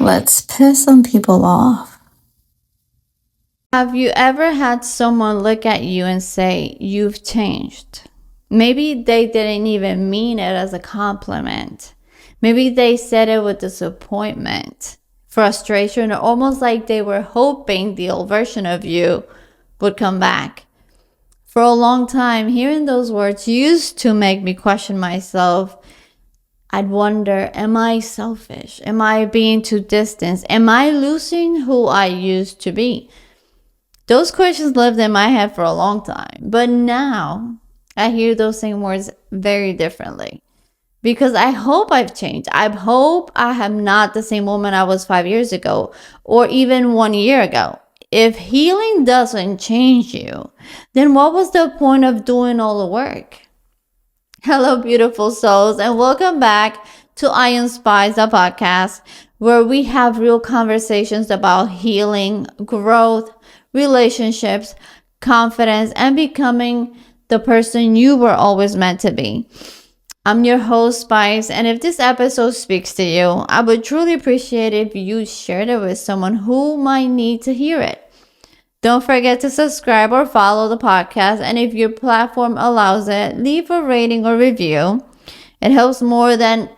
Let's piss some people off. Have you ever had someone look at you and say, "You've changed"? Maybe they didn't even mean it as a compliment. Maybe they said it with disappointment, frustration, or almost like they were hoping the old version of you would come back. For a long time, hearing those words used to make me question myself. I'd wonder, am I selfish? Am I being too distant? Am I losing who I used to be? Those questions lived in my head for a long time. But now I hear those same words very differently. Because I hope I've changed. I hope I am not the same woman I was 5 years ago or even 1 year ago. If healing doesn't change you, then what was the point of doing all the work? Hello, beautiful souls, and welcome back to I Inspire, the podcast, where we have real conversations about healing, growth, relationships, confidence, and becoming the person you were always meant to be. I'm your host, Spice, and if this episode speaks to you, I would truly appreciate it if you shared it with someone who might need to hear it. Don't forget to subscribe or follow the podcast, and if your platform allows it, leave a rating or review. It helps more than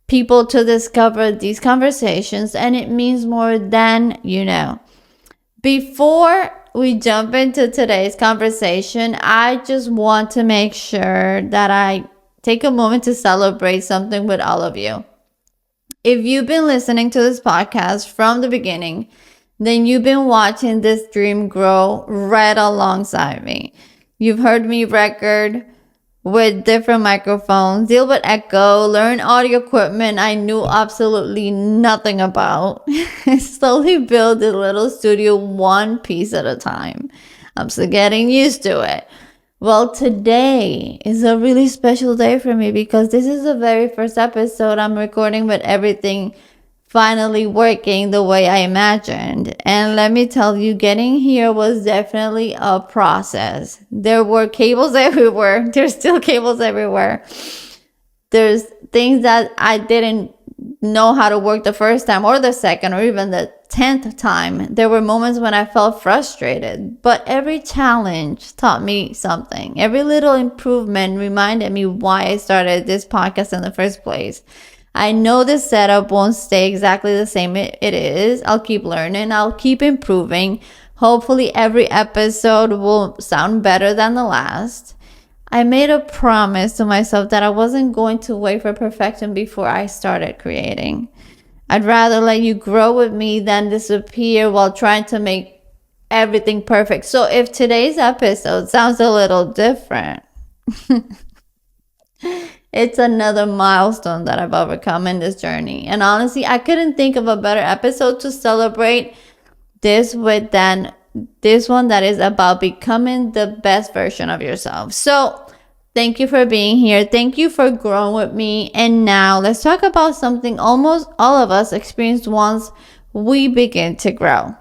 people to discover these conversations, and it means more than you know. Before we jump into today's conversation, I just want to make sure that I take a moment to celebrate something with all of you. If you've been listening to this podcast from the beginning, then you've been watching this dream grow right alongside me. You've heard me record with different microphones, deal with echo, learn audio equipment I knew absolutely nothing about. Slowly build a little studio one piece at a time. I'm still getting used to it. Well, today is a really special day for me because this is the very first episode I'm recording with everything finally working the way I imagined. And let me tell you, getting here was definitely a process. There were cables everywhere. There's still cables everywhere. There's things that I didn't know how to work the first time or the second or even the 10th time. There were moments when I felt frustrated, but every challenge taught me something. Every little improvement reminded me why I started this podcast in the first place. I know this setup won't stay exactly the same it is. I'll keep learning. I'll keep improving. Hopefully every episode will sound better than the last. I made a promise to myself that I wasn't going to wait for perfection before I started creating. I'd rather let you grow with me than disappear while trying to make everything perfect. So if today's episode sounds a little different, it's another milestone that I've overcome in this journey. And honestly, I couldn't think of a better episode to celebrate this with than this one that is about becoming the best version of yourself. So thank you for being here. Thank you for growing with me. And now let's talk about something almost all of us experience once we begin to grow.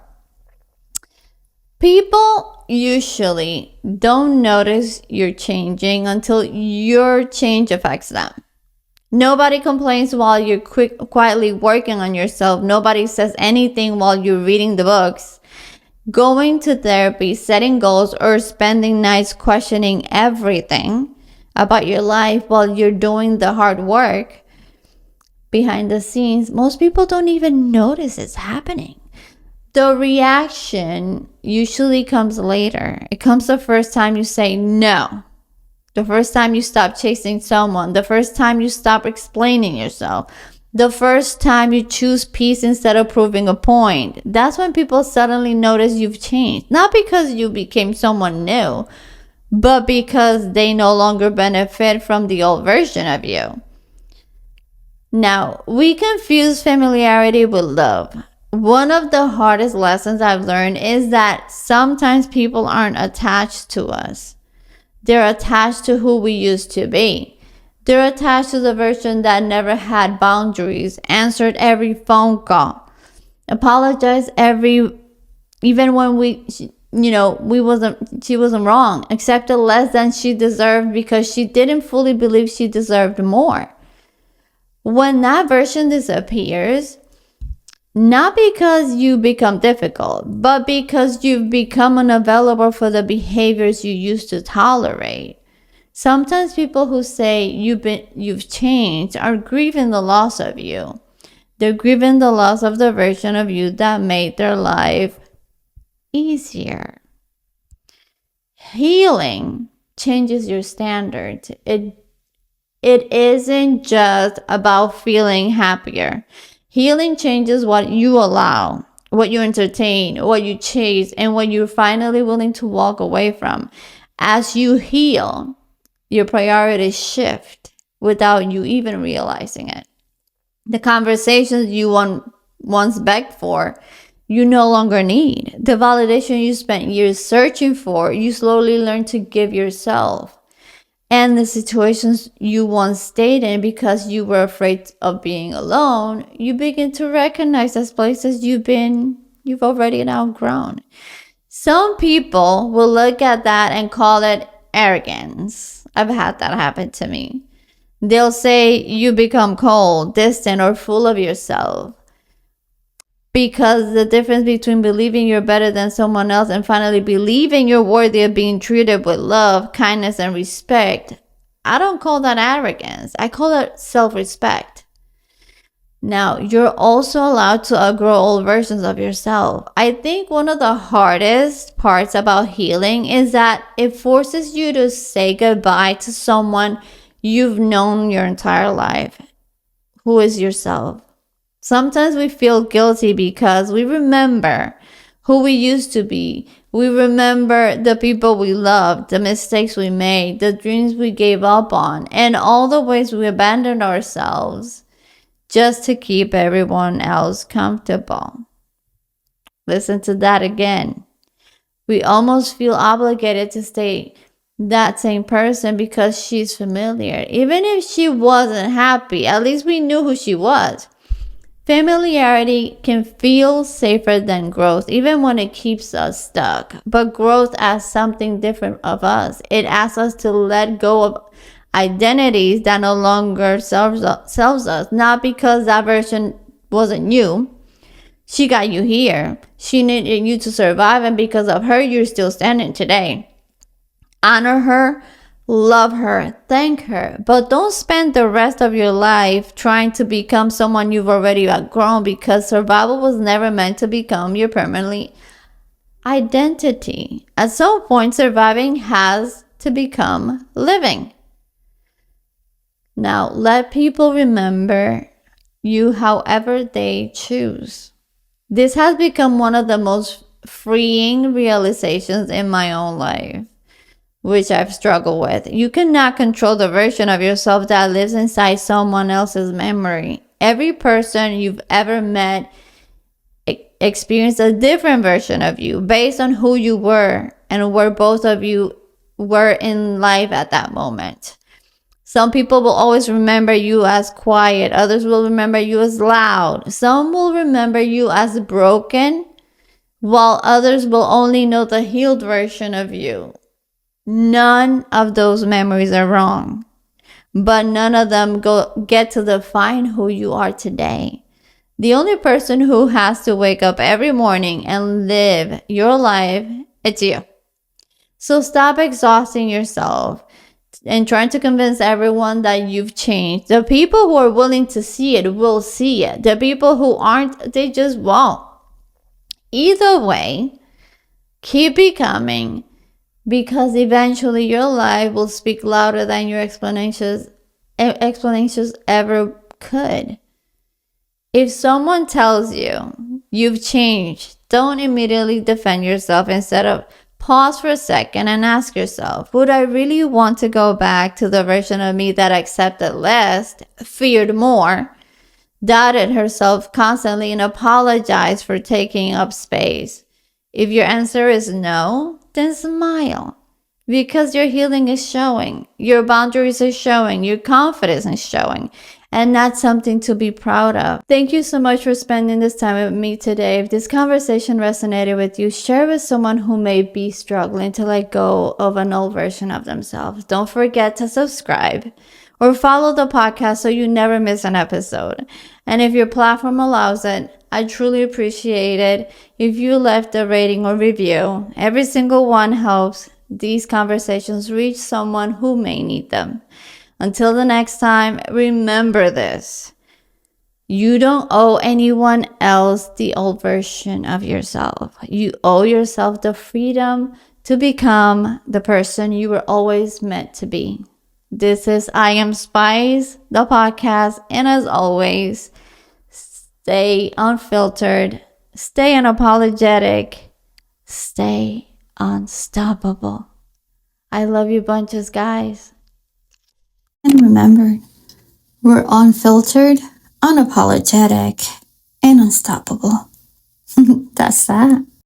People usually don't notice you're changing until your change affects them. Nobody complains while you're quietly working on yourself. Nobody says anything while you're reading the books, going to therapy, setting goals, or spending nights questioning everything about your life while you're doing the hard work behind the scenes. Most people don't even notice it's happening. The reaction usually comes later. It comes the first time you say no. The first time you stop chasing someone. The first time you stop explaining yourself. The first time you choose peace instead of proving a point. That's when people suddenly notice you've changed. Not because you became someone new, but because they no longer benefit from the old version of you. Now, we confuse familiarity with love. One of the hardest lessons I've learned is that sometimes people aren't attached to us. They're attached to who we used to be. They're attached to the version that never had boundaries, answered every phone call, apologized even when she wasn't wrong, accepted less than she deserved because she didn't fully believe she deserved more. When that version disappears, Not because you become difficult, but because you've become unavailable for the behaviors you used to tolerate. Sometimes people who say you've changed are grieving the loss of you. They're grieving the loss of the version of you that made their life easier. Healing changes your standards. It isn't just about feeling happier. Healing changes what you allow, what you entertain, what you chase, and what you're finally willing to walk away from. As you heal, your priorities shift without you even realizing it. The conversations you once begged for, you no longer need. The validation you spent years searching for, you slowly learn to give yourself. And the situations you once stayed in because you were afraid of being alone, you begin to recognize as places you've already outgrown. Some people will look at that and call it arrogance. I've had that happen to me. They'll say you become cold, distant, or full of yourself. Because the difference between believing you're better than someone else and finally believing you're worthy of being treated with love, kindness, and respect, I don't call that arrogance. I call it self-respect. Now, you're also allowed to outgrow old versions of yourself. I think one of the hardest parts about healing is that it forces you to say goodbye to someone you've known your entire life, who is yourself. Sometimes we feel guilty because we remember who we used to be. We remember the people we loved, the mistakes we made, the dreams we gave up on, and all the ways we abandoned ourselves just to keep everyone else comfortable. Listen to that again. We almost feel obligated to stay that same person because she's familiar. Even if she wasn't happy, at least we knew who she was. Familiarity can feel safer than growth, even when it keeps us stuck. But growth asks something different of us. It asks us to let go of identities that no longer serves us, not because that version wasn't you. She got you here. She needed you to survive, and because of her, you're still standing today. Honor her. Love her, thank her, but don't spend the rest of your life trying to become someone you've already outgrown, because survival was never meant to become your permanent identity. At some point, surviving has to become living. Now, let people remember you however they choose. This has become one of the most freeing realizations in my own life, which I've struggled with. You cannot control the version of yourself that lives inside someone else's memory. Every person you've ever met experienced a different version of you based on who you were and where both of you were in life at that moment. Some people will always remember you as quiet. Others will remember you as loud. Some will remember you as broken, while others will only know the healed version of you. None of those memories are wrong, but none of them get to define who you are today. The only person who has to wake up every morning and live your life, it's you. So stop exhausting yourself and trying to convince everyone that you've changed. The people who are willing to see it will see it. The people who aren't, they just won't. Either way, keep becoming, because eventually your life will speak louder than your explanations ever could. If someone tells you you've changed, don't immediately defend yourself. Instead of pause for a second and ask yourself, would I really want to go back to the version of me that accepted less, feared more, doubted herself constantly, and apologized for taking up space? If your answer is no, then smile, because your healing is showing, your boundaries are showing, your confidence is showing, and that's something to be proud of. Thank you so much for spending this time with me today. If this conversation resonated with you, share with someone who may be struggling to let go of an old version of themselves. Don't forget to subscribe. or follow the podcast so you never miss an episode. And if your platform allows it, I truly appreciate it if you left a rating or review. Every single one helps these conversations reach someone who may need them. Until the next time, remember this. You don't owe anyone else the old version of yourself. You owe yourself the freedom to become the person you were always meant to be. This is I Am Spice, the podcast, and as always, stay unfiltered, stay unapologetic, stay unstoppable. I love you bunches, guys. And remember, we're unfiltered, unapologetic, and unstoppable. That's that.